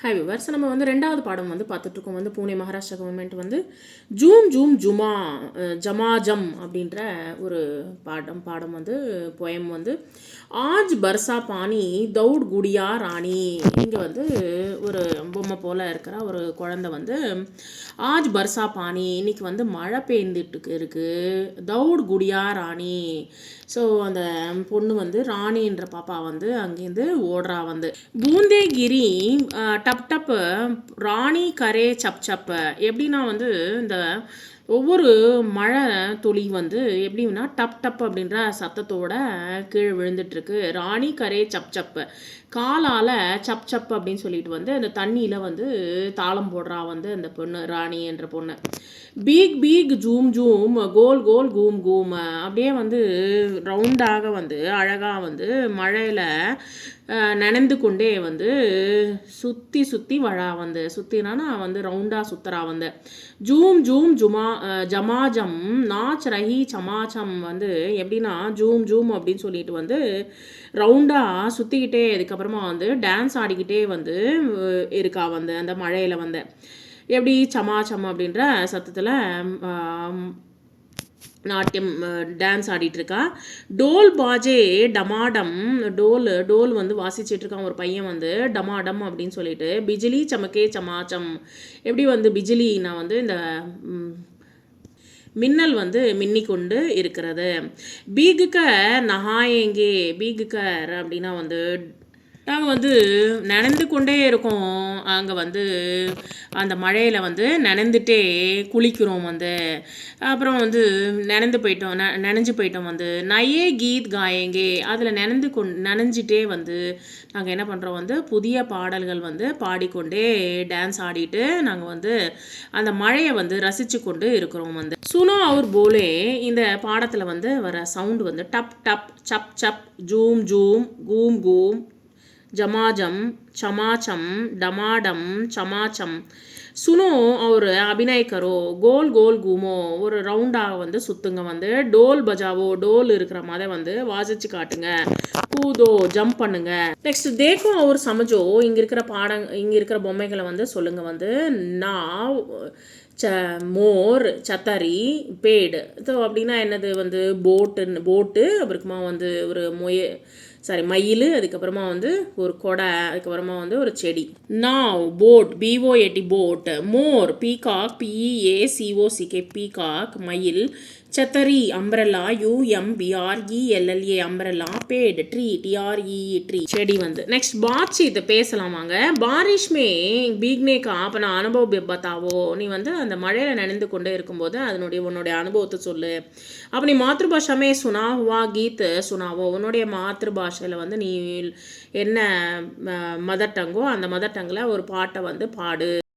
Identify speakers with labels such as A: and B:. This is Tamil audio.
A: ஹாய் விவர்ஸ், நம்ம வந்து ரெண்டாவது பாடம் வந்து பார்த்துட்ருக்கோம். வந்து பூனே மகாராஷ்டிரா கவர்மெண்ட் வந்து ஜூம் ஜூம் ஜுமா ஜமாஜம் அப்படின்ற ஒரு பாடம் வந்து போயம் வந்து ஆஜ் பர்சா பானி தௌட் குடியா ராணி. இங்கே வந்து ஒரு பொம்மை போல் இருக்கிற ஒரு குழந்தை வந்து ஆஜ் பர்சா பானி, இன்னைக்கு வந்து மழை பெய்ந்துட்டு இருக்குது. தௌட் குடியா ராணி. ஸோ அந்த பொண்ணு வந்து ராணின்ற பாப்பா வந்து அங்கேருந்து ஓடுறா. வந்து பூந்தேகிரி டப் டப் ராணி கரே சப் சப். எப்படின்னா வந்து இந்த ஒவ்வொரு மழை துளி வந்து எப்படின்னா டப் டப் அப்படின்ற சத்தத்தோட கீழே விழுந்துட்டுருக்கு. ராணி கரே சப் சப், காலால் சப் சப் அப்படின்னு சொல்லிட்டு வந்து அந்த தண்ணியில் வந்து தாளம் போடுறா வந்து அந்த பொண்ணு, ராணி என்ற பொண்ணு. பீக் பீக் ஜூம் ஜூம் கோல் கோல் கூம் கூம், அப்படியே வந்து ரவுண்டாக வந்து அழகாக வந்து மழையில் நனைந்து கொண்டே வந்து சுற்றி சுற்றி வழா. வந்து சுற்றினா வந்து ரவுண்டாக சுற்றுறா. வந்து ஜூம் ஜூம் ஜுமா ஜமாஜம் நாச் ரஹி சமாச்சம். வந்து எப்படின்னா ஜூம் ஜூம் அப்படின்னு சொல்லிட்டு வந்து ரவுண்டாக சுற்றிக்கிட்டே அதுக்கப்புறமா வந்து டான்ஸ் ஆடிக்கிட்டே வந்து இருக்கா. வந்து அந்த மழையில் வந்து எப்படி சமாச்சம் அப்படின்ற சத்தத்தில் நாட்டியம் டான்ஸ் ஆடிட்டுருக்கா. டோல் பாஜே டமாடம், டோல் வந்து வாசிச்சிட்ருக்கான் ஒரு பையன் வந்து டமாடம் அப்படின்னு சொல்லிட்டு. பிஜிலி சமக்கே சமாச்சம், எப்படி வந்து பிஜிலினா வந்து இந்த மின்னல் வந்து மின்னிக்கொண்டு இருக்கிறது. பீகுக்கர் நகாயேங்கே, பீகுக்கர் அப்படின்னா வந்து நாங்கள் வந்து நனைந்து கொண்டே இருக்கோம். அங்கே வந்து அந்த மழையில் வந்து நனைந்துட்டே குளிக்கிறோம். வந்து அப்புறம் வந்து நனைஞ்சு போயிட்டோம். வந்து நயே கீத் காயேங்கே, அதில் நனைஞ்சிட்டே வந்து நாங்கள் என்ன பண்ணுறோம் வந்து புதிய பாடல்கள் வந்து பாடிக்கொண்டே டான்ஸ் ஆடிட்டு நாங்கள் வந்து அந்த மழையை வந்து ரசித்து கொண்டு இருக்கிறோம். வந்து சுனோ அவர் போலே, இந்த பாடத்தில் வந்து வர சவுண்டு வந்து டப் டப் சப் சப் ஜூம் ஜூம் கூம் கூம் ஜமாஜம் சமாச்சம் டமாடம் சமாச்சம். சுனோ அவர் அபிநய் கரோ கோல் கோல் கூமோ, ஒரு ரவுண்டாக வந்து சுற்றுங்க. வந்து டோல் பஜாவோ, டோல் இருக்கிற மாதிரி வந்து வாசிச்சு காட்டுங்க. கூதோ ஜம்ப் பண்ணுங்க. நெக்ஸ்ட் தேக்கோ அவர் சமஜோ, இங்கே இருக்கிற பொம்மைகளை வந்து சொல்லுங்க. வந்து நாவ் மோர் சத்தரி பேடு. ஸோ அப்படின்னா என்னது வந்து போட்டு அப்புறமா வந்து ஒரு மயில், அதுக்கப்புறமா வந்து ஒரு கொடை, அதுக்கப்புறமா வந்து ஒரு செடி. நாவ் போட், பிஓஏடி போட். மோர் பீகாக், பிஇஏசிஓசிகே பீகாக் மயில். சத்தரி umbrella, UMBRELLA umbrella. Bad tree, TREE tree செடி. வந்து நெக்ஸ்ட் பாட்சி, இதை பேசலாம் வாங்க. பாரிஷ்மே பீக்னேக்கா அப்போ அனுபவ பத்தாவோ, நீ வந்து அந்த மழையில் நனைந்து கொண்டே இருக்கும்போது உன்னுடைய அனுபவத்தை சொல்லு. அப்போ நீ மாத்ருபாஷாமே சுனாவா கீத் சுனாவோ, உன்னுடைய மாத்ருபாஷையில் வந்து நீ என்ன மதர் டங்கோ அந்த மதர் டங்கில் ஒரு பாட்டை வந்து பாடு.